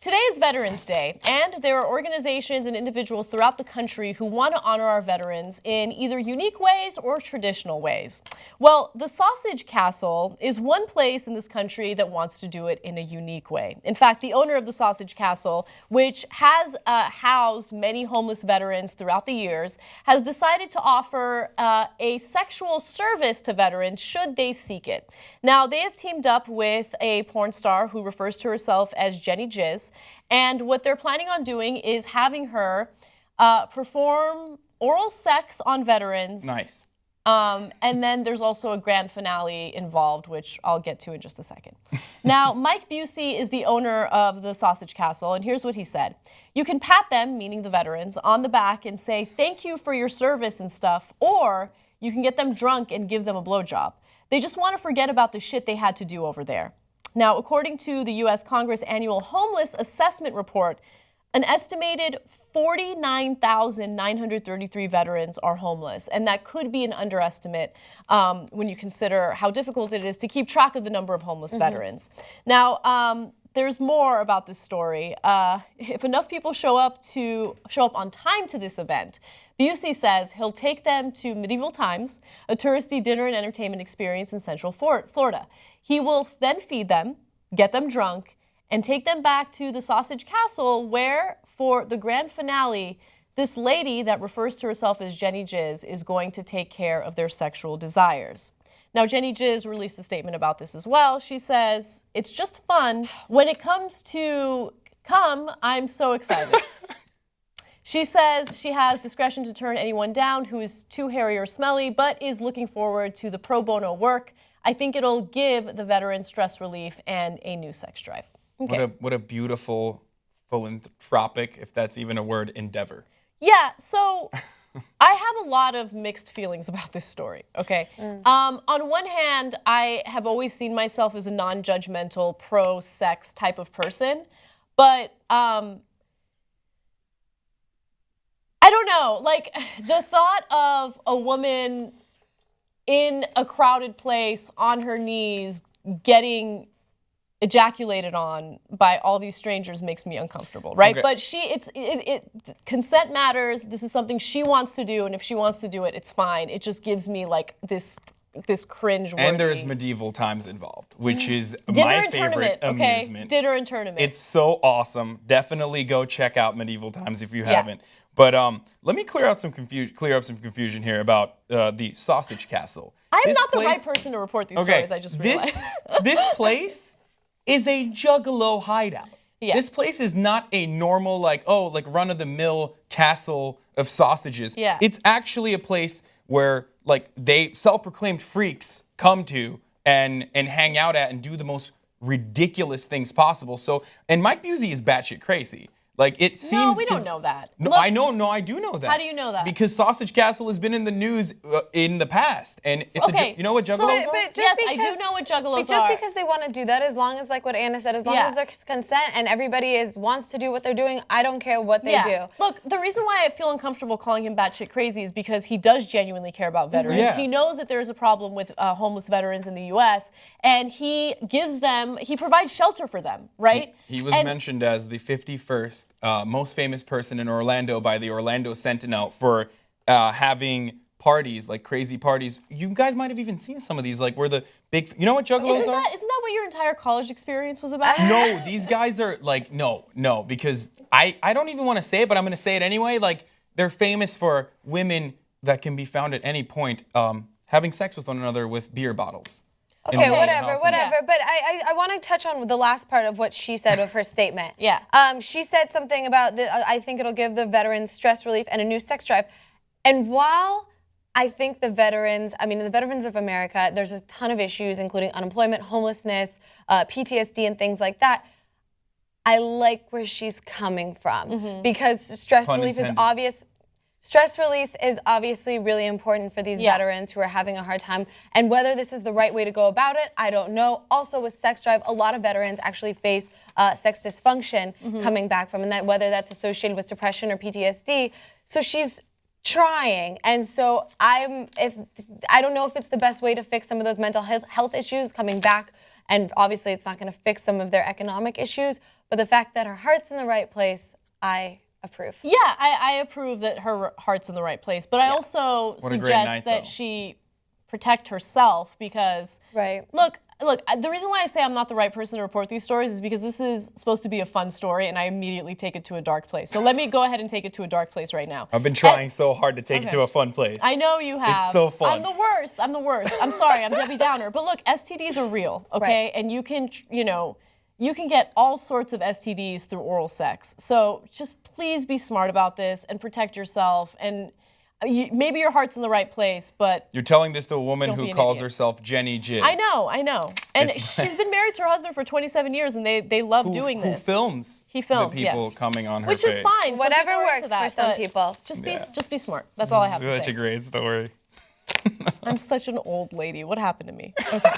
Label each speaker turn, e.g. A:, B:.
A: Today is Veterans Day, and there are organizations and individuals throughout the country who want to honor our veterans in either unique ways or traditional ways. Well, the Sausage Castle is one place in this country that wants to do it in a unique way. In fact, the owner of the Sausage Castle, which has housed many homeless veterans throughout the years, has decided to offer a sexual service to veterans should they seek it. Now, they have teamed up with a porn star who refers to herself as Jenny Jizz. And what they're planning on doing is having her perform oral sex on veterans.
B: Nice.
A: And then there's also a grand finale involved, which I'll get to in just a second. Now, Mike Busey is the owner of the Sausage Castle, and here's what he said. You can pat them, meaning the veterans, on the back and say, thank you for your service and stuff, or you can get them drunk and give them a blowjob. They just want to forget about the shit they had to do over there. Now, according to the U.S. Congress Annual Homeless Assessment Report, an estimated 49,933 veterans are homeless, and that could be an underestimate when you consider how difficult it is to keep track of the number of homeless veterans. Now, there's more about this story. If enough people show up on time to this event, Busey says he'll take them to Medieval Times, a touristy dinner and entertainment experience in Central Florida. He will then feed them, get them drunk, and take them back to the Sausage Castle where, for the grand finale, this lady that refers to herself as Jenny Jizz is going to take care of their sexual desires. Now, Jenny Jizz released a statement about this as well. She says, it's just fun. When it comes to cum, I'm so excited. She says she has discretion to turn anyone down who is too hairy or smelly, but is looking forward to the pro bono work. I think it'll give the veterans stress relief and a new sex drive. Okay.
B: What a beautiful philanthropic, if that's even a word, endeavor.
A: Yeah, so I have a lot of mixed feelings about this story, okay? On one hand, I have always seen myself as a non-judgmental, pro-sex type of person, but I don't know, like the thought of a woman in a crowded place on her knees getting ejaculated on by all these strangers makes me uncomfortable, right?
B: Okay.
A: But consent matters. This is something she wants to do, and if she wants to do it, it's fine. It just gives me like this cringe-worthy.
B: And there's Medieval Times involved, which is
A: Dinner
B: my
A: and
B: favorite
A: tournament,
B: amusement.
A: Okay? Dinner and tournament.
B: It's so awesome. Definitely go check out Medieval Times if you haven't. But let me clear up some confusion here about the Sausage Castle.
A: I'm not the right person to report these stories. I just realized.
B: This place is a juggalo hideout.
A: Yeah.
B: This place is not a normal like run-of-the-mill castle of sausages.
A: Yeah.
B: It's actually a place where like they self-proclaimed freaks come to and hang out at and do the most ridiculous things possible. So, and Mike Busey is batshit crazy. Like it seems.
A: No, we don't know that.
B: No,
A: Look,
B: I do know that.
A: How do you know that?
B: Because Sausage Castle has been in the news in the past, and it's you know what juggalos are?
A: Yes, I do know what juggalos are.
C: Just because they want to do that, as long as like what Anna said, as long as there's consent and everybody wants to do what they're doing, I don't care what they do.
A: Look, the reason why I feel uncomfortable calling him batshit crazy is because he does genuinely care about veterans.
B: Yeah.
A: He knows that there is a problem with homeless veterans in the U.S., and he provides shelter for them, right?
B: He was mentioned as the 51st most famous person in Orlando by the Orlando Sentinel for having parties, like crazy parties. You guys might have even seen some of these, like where the big, you know what juggalos are?
A: Isn't that what your entire college experience was about?
B: No, these guys are like, no, because I don't even want to say it, but I'm going to say it anyway. Like they're famous for women that can be found at any point having sex with one another with beer bottles.
C: Okay, whatever. But I want to touch on the last part of what she said of her statement.
A: Yeah.
C: She said something about, I think it'll give the veterans stress relief and a new sex drive. And while I think the veterans of America, there's a ton of issues, including unemployment, homelessness, PTSD, and things like that. I like where she's coming from because stress relief is obvious. Stress release is obviously really important for these veterans who are having a hard time. And whether this is the right way to go about it, I don't know. Also with sex drive, a lot of veterans actually face sex dysfunction coming back from, and that whether that's associated with depression or PTSD. So she's trying. And so I don't know if it's the best way to fix some of those mental health issues coming back. And obviously it's not going to fix some of their economic issues. but the fact that her heart's in the right place, I approve.
A: Yeah, I approve that her heart's in the right place, but I also
B: What a great
A: suggest
B: night,
A: that
B: though.
A: she protect herself because,
C: Right.
A: look, the reason why I say I'm not the right person to report these stories is because this is supposed to be a fun story and I immediately take it to a dark place. So let me go ahead and take it to a dark place right now.
B: I've been trying so hard to take it
A: okay.
B: to a fun place.
A: I know you have.
B: It's so fun.
A: I'm the worst. I'm the worst. I'm sorry. I'm Debbie Downer. But look, STDs are real, okay?
C: Right.
A: And you can, you can get all sorts of STDs through oral sex. So just please be smart about this and protect yourself. And maybe your heart's in the right place, but
B: You're telling this to a woman
A: Don't be
B: who
A: an
B: calls
A: idiot.
B: herself Jenny Jizz.
A: I know. And she's been married to her husband for 27 years, and they love doing
B: Who
A: this.
B: films
A: He films,
B: the people
A: yes.
B: coming on her
A: Which
B: face.
A: is fine. Some
C: Whatever
A: people are
C: works
A: into that,
C: for some
A: but
C: people.
A: Just be smart. That's all I have to
B: Such
A: say.
B: a great story.
A: I'm such an old lady. What happened to me? Okay.